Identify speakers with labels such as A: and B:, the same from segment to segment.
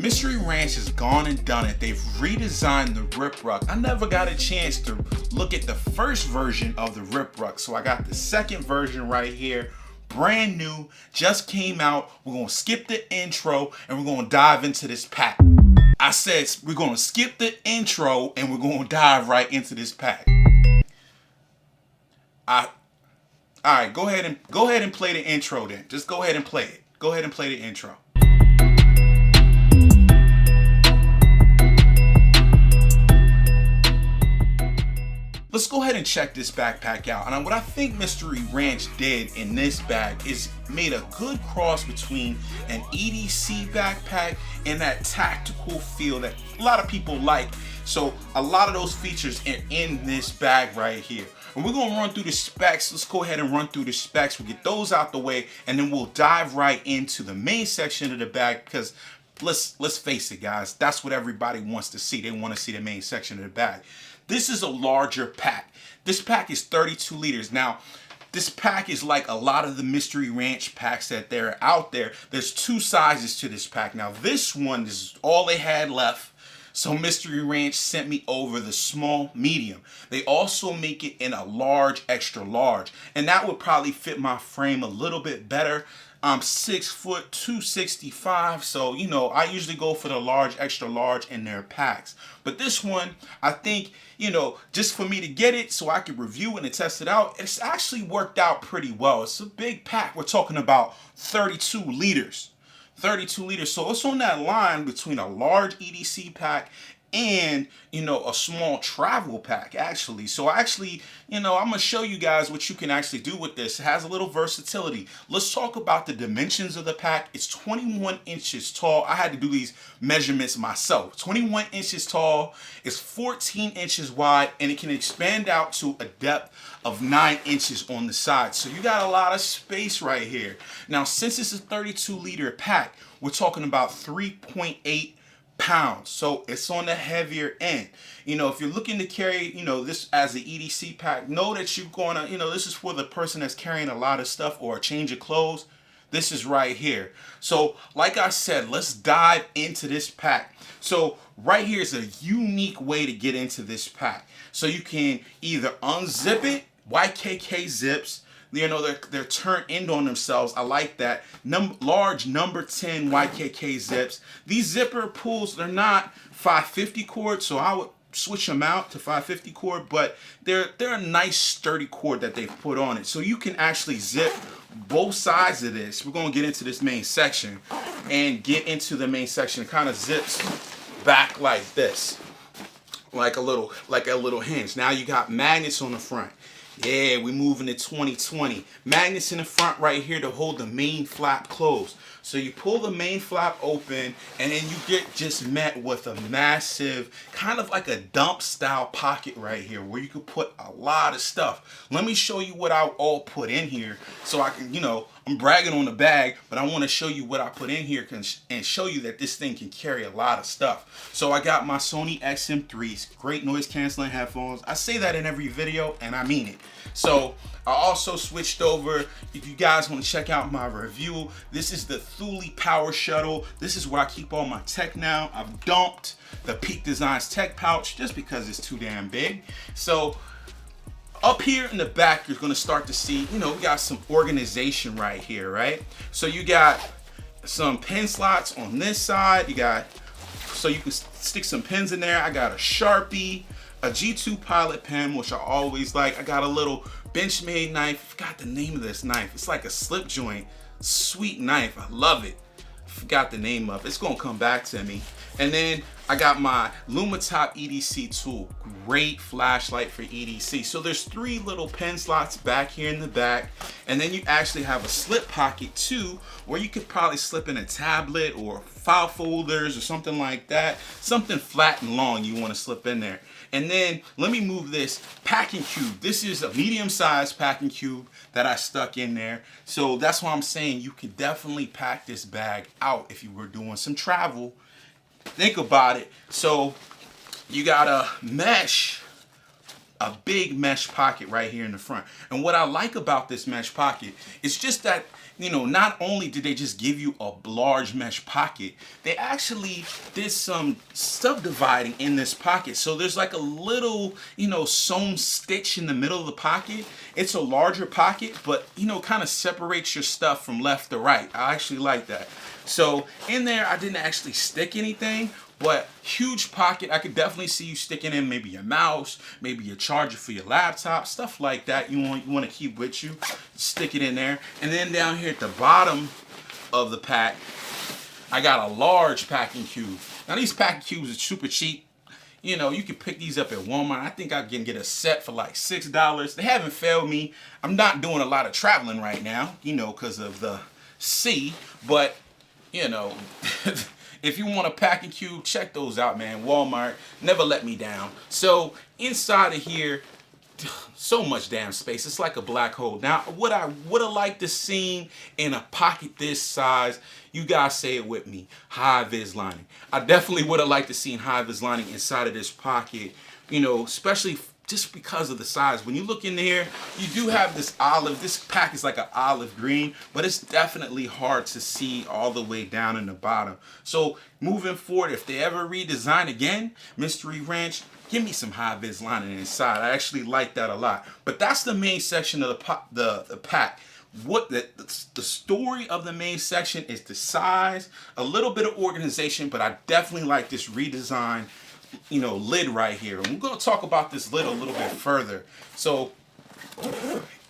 A: Mystery Ranch has gone and done it. They've redesigned the Ruck. I never got a chance to look at the first version of the Ruck, so I got the second version right here. Brand new, just came out. We're gonna skip the intro and we're gonna dive into this pack. I said we're gonna skip the intro and we're gonna dive right into this pack. Alright, go ahead and play the intro then. Just go ahead and play it. Go ahead and play the intro. Let's go ahead and check this backpack out. And what I think Mystery Ranch did in this bag is made a good cross between an EDC backpack and that tactical feel that a lot of people like. So a lot of those features are in this bag right here. And we're gonna run through the specs. Let's go ahead and run through the specs. We'll get those out the way, and then we'll dive right into the main section of the bag, because let's face it, guys, that's what everybody wants to see. They want to see the main section of the bag. This is a larger pack. This pack is 32 liters. Now, this pack is like a lot of the Mystery Ranch packs that they're out there. There's two sizes to this pack. Now, this one is all they had left. So Mystery Ranch sent me over the small medium. They also make it in a large, extra large. And that would probably fit my frame a little bit better. I'm 6 foot 265, so you know I usually go for the large, extra large in their packs. But this one, I think, you know, just for me to get it so I can review it and test it out, it's actually worked out pretty well. It's a big pack. We're talking about 32 liters. 32 liters. So it's on that line between a large EDC pack and, you know, a small travel pack, actually. So actually, you know, I'm gonna show you guys what you can actually do with this. It has a little versatility. Let's talk about the dimensions of the pack. It's 21 inches tall. I had to do these measurements myself. 21 inches tall, it's 14 inches wide, and it can expand out to a depth of 9 inches on the side. So you got a lot of space right here. Now, since it's a 32 liter pack, we're talking about 3.8 pounds, so it's on the heavier end. You know, if you're looking to carry, you know, this as an EDC pack, know that you're gonna, you know, this is for the person that's carrying a lot of stuff or a change of clothes. This is right here. So like I said, let's dive into this pack. So right here is a unique way to get into this pack. So you can either unzip it, YKK zips. You know, they're turned in on themselves. I like that. Large number 10 YKK zips. These zipper pulls, they're not 550 cord, so I would switch them out to 550 cord, but they're a nice sturdy cord that they've put on it. So you can actually zip both sides of this. We're gonna get into this main section and get into the main section. It kind of zips back like this, like a little hinge. Now you got magnets on the front. Yeah, we moving to 2020. Magnets in the front right here to hold the main flap closed. So you pull the main flap open, and then you get just met with a massive, kind of like a dump style pocket right here where you can put a lot of stuff. Let me show you what I all put in here so I can, you know, I'm bragging on the bag, but I want to show you what I put in here and show you that this thing can carry a lot of stuff. So I got my Sony XM3s, great noise canceling headphones. I say that in every video, and I mean it. So I also switched over. If you guys want to check out my review, this is the Thule Power Shuttle. This is where I keep all my tech now. I've dumped the Peak Designs tech pouch just because it's too damn big. So up here in the back, you're gonna start to see, you know, we got some organization right here, right? So you got some pen slots on this side. You got, so you can stick some pens in there. I got a Sharpie, a G2 Pilot pen, which I always like. I got a little Benchmade knife. I forgot the name of this knife. It's like a slip joint, sweet knife. I love it. I forgot the name of it. It's gonna come back to me. And then I got my Lumatop EDC tool, great flashlight for EDC. So there's 3 little pen slots back here in the back. And then you actually have a slip pocket too, where you could probably slip in a tablet or file folders or something like that. Something flat and long you wanna slip in there. And then let me move this packing cube. This is a medium-sized packing cube that I stuck in there. So that's why I'm saying you could definitely pack this bag out if you were doing some travel. Think about it. So you got a big mesh pocket right here in the front. And what I like about this mesh pocket is just that not only did they just give you a large mesh pocket, they actually did some subdividing in this pocket. So there's like a little, sewn stitch in the middle of the pocket. It's a larger pocket, but, kind of separates your stuff from left to right. I actually like that. So in there, I didn't actually stick anything, but huge pocket. I could definitely see you sticking in maybe your mouse, maybe your charger for your laptop, stuff like that you want to keep with you. Stick it in there. And then down here at the bottom of the pack, I got a large packing cube. Now these packing cubes are super cheap. You can pick these up at Walmart. I think I can get a set for like $6. They haven't failed me. I'm not doing a lot of traveling right now, because of the sea, but if you want a packing cube, check those out, man. Walmart never let me down. So inside of here, so much damn space. It's like a black hole. Now, what I would have liked to see in a pocket this size, you guys say it with me, high-vis lining. I definitely would have liked to see high-vis lining inside of this pocket, especially just because of the size. When you look in there, you do have this olive. This pack is like an olive green, but it's definitely hard to see all the way down in the bottom. So moving forward, if they ever redesign again, Mystery Ranch, give me some high-vis lining inside. I actually like that a lot. But that's the main section of the pack. What the story of the main section is the size, a little bit of organization, but I definitely like this redesign lid right here. And we're going to talk about this lid a little bit further. So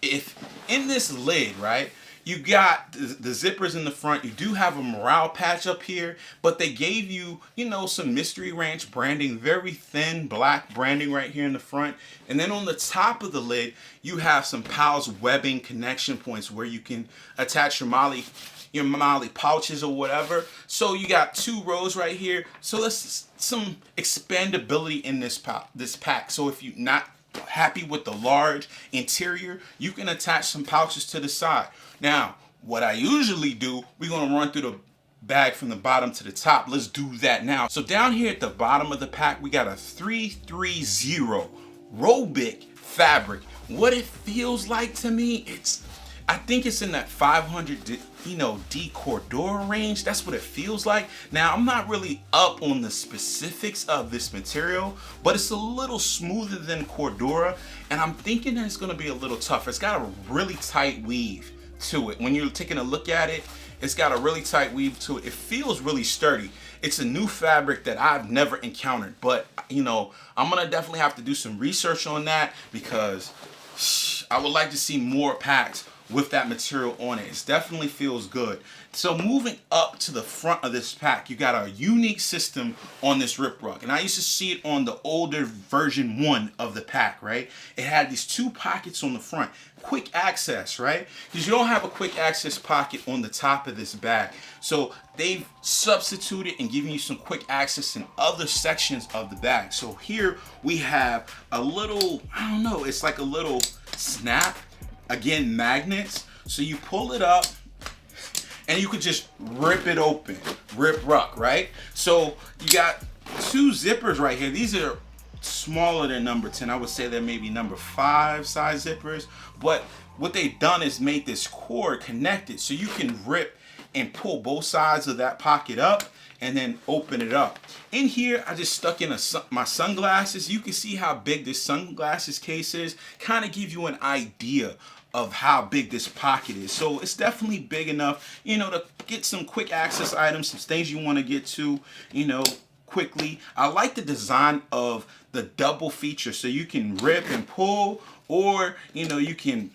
A: if in this lid, right, you got the zippers in the front, you do have a morale patch up here, but they gave you, some Mystery Ranch branding, very thin black branding right here in the front. And then on the top of the lid, you have some PALS webbing connection points where you can attach your MOLLE pouches or whatever. So you got 2 rows right here. So that's some expandability in this pack. So if you're not happy with the large interior, you can attach some pouches to the side. Now, what I usually do, we're gonna run through the bag from the bottom to the top. Let's do that now. So down here at the bottom of the pack, we got a 330 Robic fabric. What it feels like to me, I think it's in that 500 D Cordura range. That's what it feels like. Now, I'm not really up on the specifics of this material, but it's a little smoother than Cordura, and I'm thinking that it's gonna be a little tougher. It's got a really tight weave to it. When you're taking a look at it, it's got a really tight weave to it. It feels really sturdy. It's a new fabric that I've never encountered, but I'm gonna definitely have to do some research on that because I would like to see more packs with that material on it. It definitely feels good. So moving up to the front of this pack, you got a unique system on this Rip Ruck. And I used to see it on the older version 1 of the pack, right? It had these 2 pockets on the front. Quick access, right? Because you don't have a quick access pocket on the top of this bag. So they've substituted and given you some quick access in other sections of the bag. So here we have a little, I don't know, it's like a little snap. Again, magnets. So you pull it up and you could just rip it open. Rip Ruck, right? So you got 2 zippers right here. These are smaller than number 10. I would say they're maybe number 5 size zippers. But what they've done is made this cord connected so you can rip and pull both sides of that pocket up and then open it up. In here, I just stuck in my sunglasses. You can see how big this sunglasses case is. Kind of give you an idea of how big this pocket is. So it's definitely big enough, to get some quick access items, some things you want to get to, quickly. I like the design of the double feature. So you can rip and pull, or, you can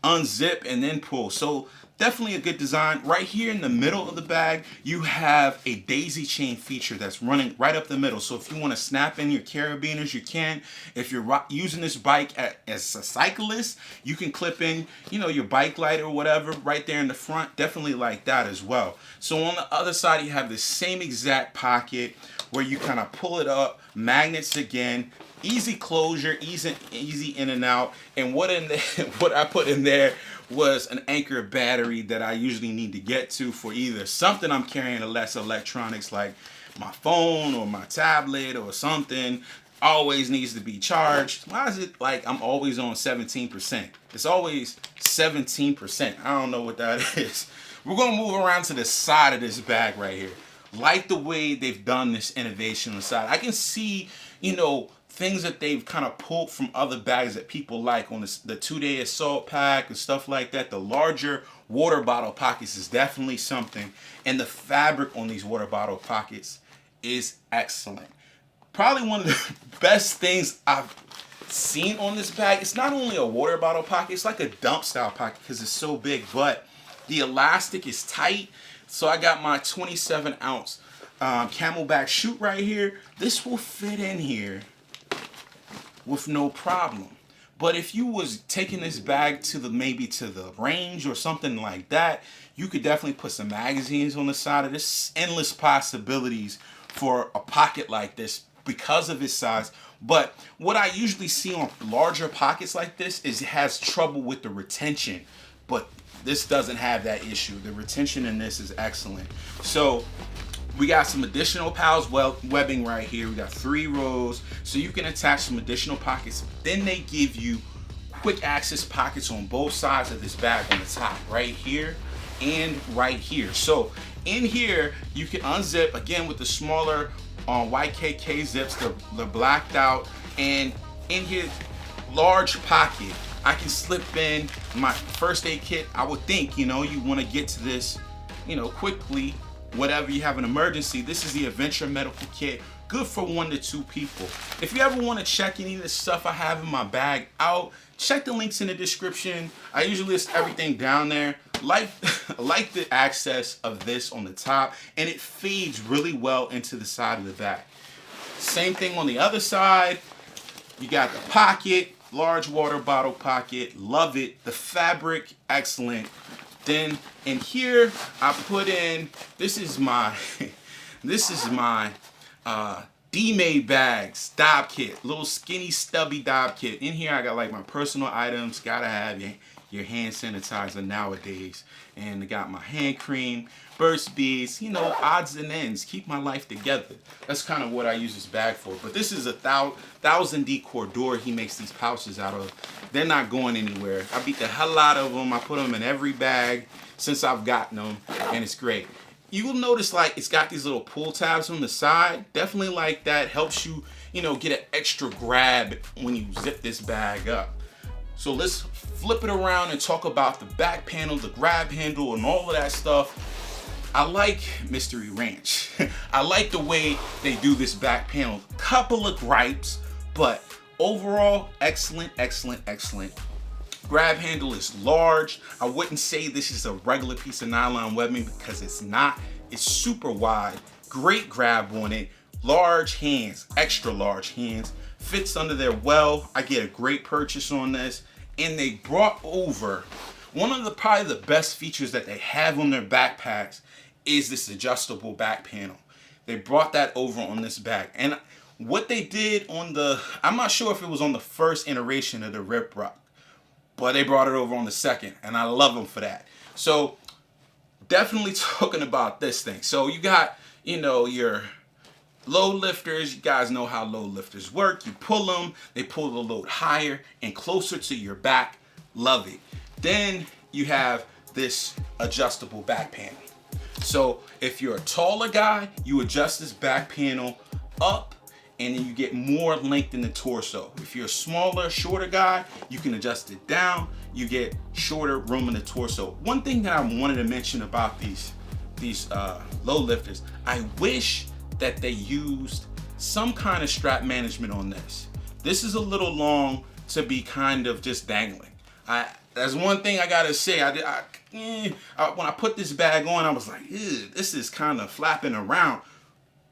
A: unzip and then pull. So definitely a good design. Right here in the middle of the bag, you have a daisy chain feature that's running right up the middle. So if you want to snap in your carabiners, you can. If you're using this bike as a cyclist, you can clip in, your bike light or whatever right there in the front. Definitely like that as well. So on the other side, you have the same exact pocket where you kind of pull it up, magnets again, easy closure, easy in and out. And what I put in there was an Anchor battery that I usually need to get to for either something I'm carrying, less electronics like my phone or my tablet or something. always needs to be charged. Why is it like I'm always on 17%? It's always 17%. I don't know what that is. We're gonna move around to the side of this bag right here. Like the way they've done this innovation on the side. I can see, you know, things that they've kind of pulled from other bags that people like on the 2-day assault pack and stuff like that. The larger water bottle pockets is definitely something. And the fabric on these water bottle pockets is excellent. Probably one of the best things I've seen on this bag. It's not only a water bottle pocket, it's like a dump style pocket because it's so big, but the elastic is tight. So I got my 27-ounce Camelback chute right here. This will fit in here with no problem. But if you was taking this bag to maybe to the range or something like that, you could definitely put some magazines on the side of this. Endless possibilities for a pocket like this because of its size. But what I usually see on larger pockets like this is it has trouble with the retention. But this doesn't have that issue. The retention in this is excellent. So we got some additional PALS webbing right here. We got 3 rows, so you can attach some additional pockets. Then they give you quick access pockets on both sides of this bag, on the top, right here and right here. So in here, you can unzip, again, with the smaller YKK zips, the blacked out, and in here, large pocket. I can slip in my first aid kit. I would think, you know, you want to get to this, you know, quickly, whatever you have an emergency. This is the Adventure Medical Kit, good for 1 to 2 people. If you ever want to check any of the stuff I have in my bag out, check the links in the description. I usually list everything down there. Like the access of this on the top, and it fades really well into the side of the bag. Same thing on the other side. You got the pocket, large water bottle pocket, love it. The fabric, excellent. Then in here, I put in, this is my D-Made bags, dob kit, little skinny stubby dob kit. In here I got like my personal items, gotta have your hand sanitizer nowadays. And I got my hand cream, burst beads, you know, odds and ends, keep my life together. That's kind of what I use this bag for. But this is a 1000D Cordura he makes these pouches out of. They're not going anywhere. I beat the hell out of them. I put them in every bag since I've gotten them, and it's great. You will notice like it's got these little pull tabs on the side. Definitely like that. Helps you, you know, get an extra grab when you zip this bag up. So let's flip it around and talk about the back panel, the grab handle, and all of that stuff. I like Mystery Ranch. I like the way they do this back panel. Couple of gripes, but overall, excellent, excellent, excellent. Grab handle is large. I wouldn't say this is a regular piece of nylon webbing because it's not. It's super wide. Great grab on it. Large hands, extra large hands. Fits under there well. I get a great purchase on this. And they brought over one of the probably the best features that they have on their backpacks is this adjustable back panel. They brought that over on this bag. And what they did on I'm not sure if it was on the first iteration of the Ruck, but they brought it over on the second, and I love them for that. So definitely talking about this thing. So you got, you know, your load lifters. You guys know how load lifters work. You pull them, they pull the load higher and closer to your back. Love it. Then you have this adjustable back panel. So if you're a taller guy, you adjust this back panel up and then you get more length in the torso. If you're a smaller, shorter guy, you can adjust it down. You get shorter room in the torso. One thing that I wanted to mention about these load lifters, I wish that they used some kind of strap management on this. This is a little long to be kind of just dangling. That's one thing I gotta say. When I put this bag on, I was like, this is kind of flapping around.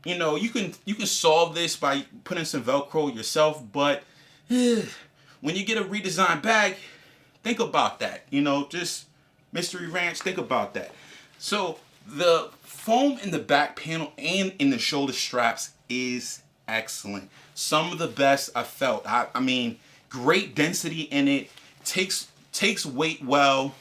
A: You know, you can solve this by putting some Velcro yourself, but when you get a redesigned bag, think about that. You know, just Mystery Ranch, think about that. So the foam in the back panel and in the shoulder straps is excellent. Some of the best I felt. I mean, great density in it. Takes weight well.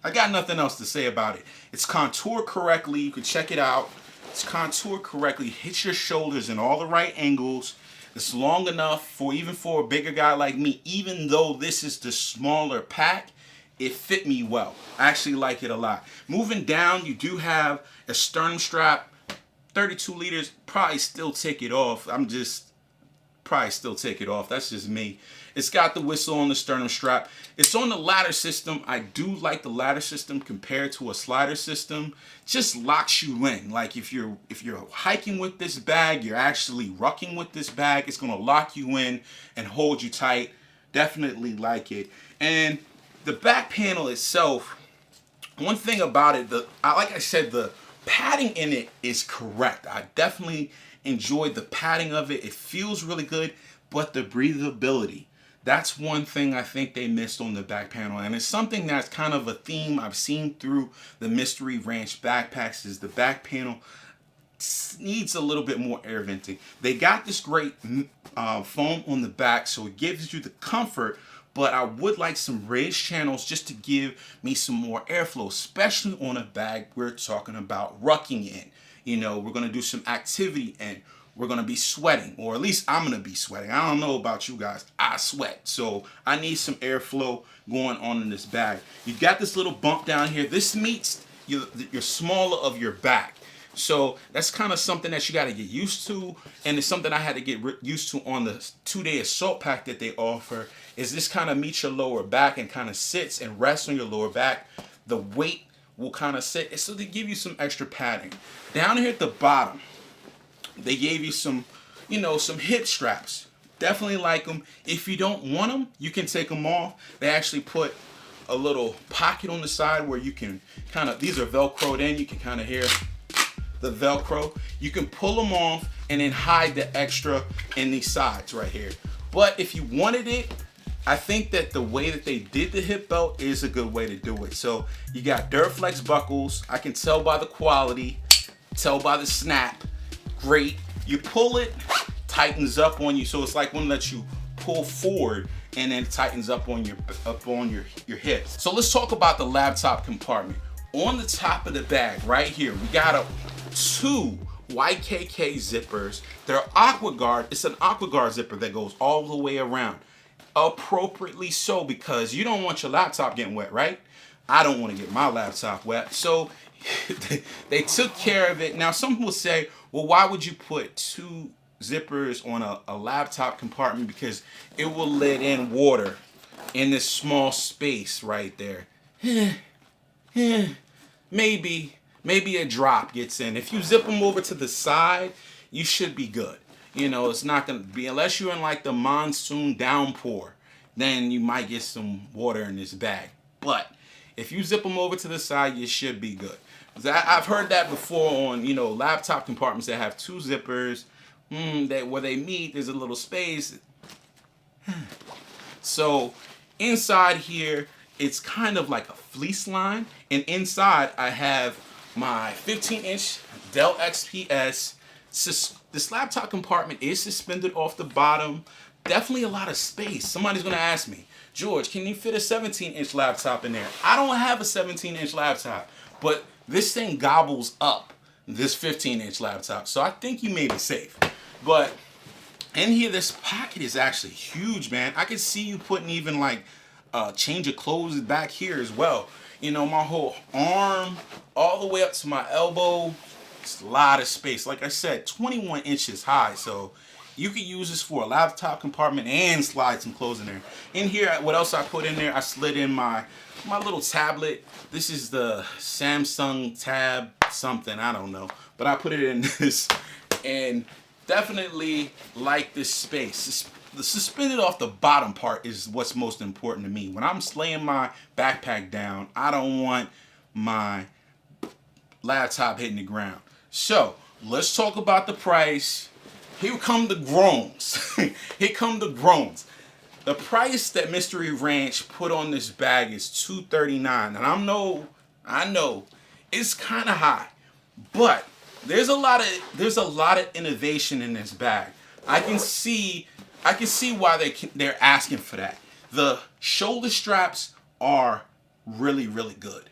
A: I got nothing else to say about it. It's contoured correctly. You can check it out. It's contoured correctly. Hits your shoulders in all the right angles. It's long enough for even for a bigger guy like me, even though this is the smaller pack, it fit me well. I actually like it a lot. Moving down, you do have a sternum strap, 32 liters, probably still take it off. Probably still take it off. That's just me. It's got the whistle on the sternum strap. It's on the ladder system. I do like the ladder system compared to a slider system. Just locks you in. Like if you're hiking with this bag, you're actually rucking with this bag, it's gonna lock you in and hold you tight. Definitely like it. And the back panel itself, one thing about it, like I said, the padding in it is correct. I definitely enjoyed the padding of it. It feels really good, but the breathability, that's one thing I think they missed on the back panel. And it's something that's kind of a theme I've seen through the Mystery Ranch backpacks, is the back panel needs a little bit more air venting. They got this great foam on the back, so it gives you the comfort, but I would like some raised channels just to give me some more airflow, especially on a bag we're talking about rucking in. You know, we're going to do some activity and we're going to be sweating, or at least I'm going to be sweating. I don't know about you guys. I sweat. So I need some airflow going on in this bag. You've got this little bump down here. This meets your smaller of your back. So that's kind of something that you got to get used to. And it's something I had to get used to on the 2-day assault pack that they offer, is this kind of meets your lower back and kind of sits and rests on your lower back. The weight will kind of sit, so they give you some extra padding. Down here at the bottom, they gave you some, you know, some hip straps. Definitely like them. If you don't want them, you can take them off. They actually put a little pocket on the side where you can kind of, these are Velcroed in, you can kind of hear the Velcro. You can pull them off and then hide the extra in these sides right here. But if you wanted it, I think that the way that they did the hip belt is a good way to do it. So you got Duraflex buckles. I can tell by the quality, tell by the snap. Great. You pull it, tightens up on you. So it's like one that you pull forward and then tightens up on your hips. So let's talk about the laptop compartment. On the top of the bag right here, we got two YKK zippers. They're AquaGuard. It's an AquaGuard zipper that goes all the way around. Appropriately so, because you don't want your laptop getting wet, right? I don't want to get my laptop wet. So they took care of it. Now some people say, well, why would you put two zippers on a laptop compartment? Because it will let in water in this small space right there. Maybe a drop gets in. If you zip them over to the side, you should be good. You know, it's not going to be, unless you're in like the monsoon downpour, then you might get some water in this bag. But if you zip them over to the side, you should be good. I've heard that before on, you know, laptop compartments that have two zippers, that where they meet, there's a little space. So inside here, it's kind of like a fleece line. And inside, I have my 15-inch Dell XPS. This laptop compartment is suspended off the bottom. Definitely a lot of space. Somebody's going to ask me, George, can you fit a 17-inch laptop in there? I don't have a 17-inch laptop, but this thing gobbles up this 15-inch laptop. So I think you may be safe. But in here, this pocket is actually huge, man. I could see you putting even like change of clothes back here as well. You know, my whole arm all the way up to my elbow. It's a lot of space. Like I said, 21 inches high. So you could use this for a laptop compartment and slide some clothes in there. In here, what else I put in there? I slid in my little tablet. This is the Samsung Tab something. I don't know. But I put it in this and definitely like this space. The suspended off the bottom part is what's most important to me. When I'm laying my backpack down, I don't want my laptop hitting the ground. So let's talk about the price. Here come the groans. Here come the groans. The price that Mystery Ranch put on this bag is $239, and I know it's kind of high, but there's a lot of innovation in this bag. I can see why they're asking for that. The shoulder straps are really, really good.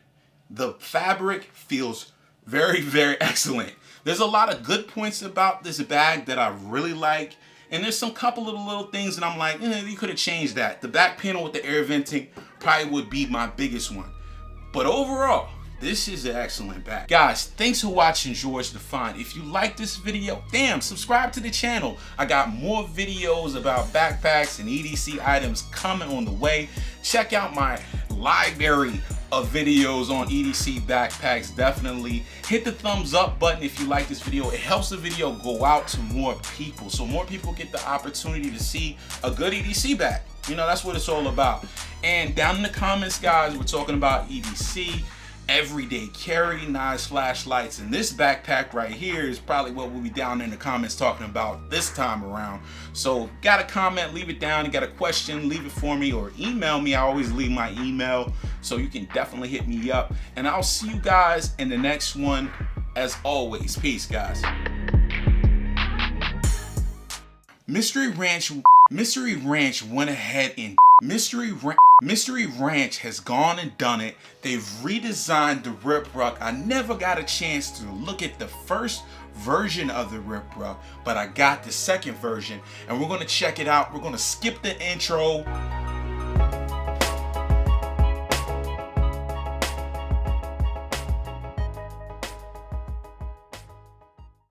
A: The fabric feels very, very excellent. There's a lot of good points about this bag that I really like. And there's some couple of little things that I'm like, you could have changed that. The back panel with the air venting probably would be my biggest one. But overall, this is an excellent bag. Guys, thanks for watching George Define. If you like this video, subscribe to the channel. I got more videos about backpacks and EDC items coming on the way. Check out my library of videos on EDC backpacks. Definitely hit the thumbs up button if you like this video. It helps the video go out to more people, so more people get the opportunity to see a good EDC bag. That's what it's all about. And down in the comments, guys, we're talking about EDC, everyday carry, nice flashlights, and this backpack right here is probably what we'll be down in the comments talking about this time around. So got a comment, leave it down. You got a question, leave it for me, or email me. I always leave my email, so you can definitely hit me up, and I'll see you guys in the next one. As always, peace, guys. Mystery Ranch went ahead and Mystery Ranch has gone and done it. They've redesigned the Rip Ruck. I never got a chance to look at the first version of the Rip Ruck, but I got the second version, and we're gonna check it out. We're gonna skip the intro.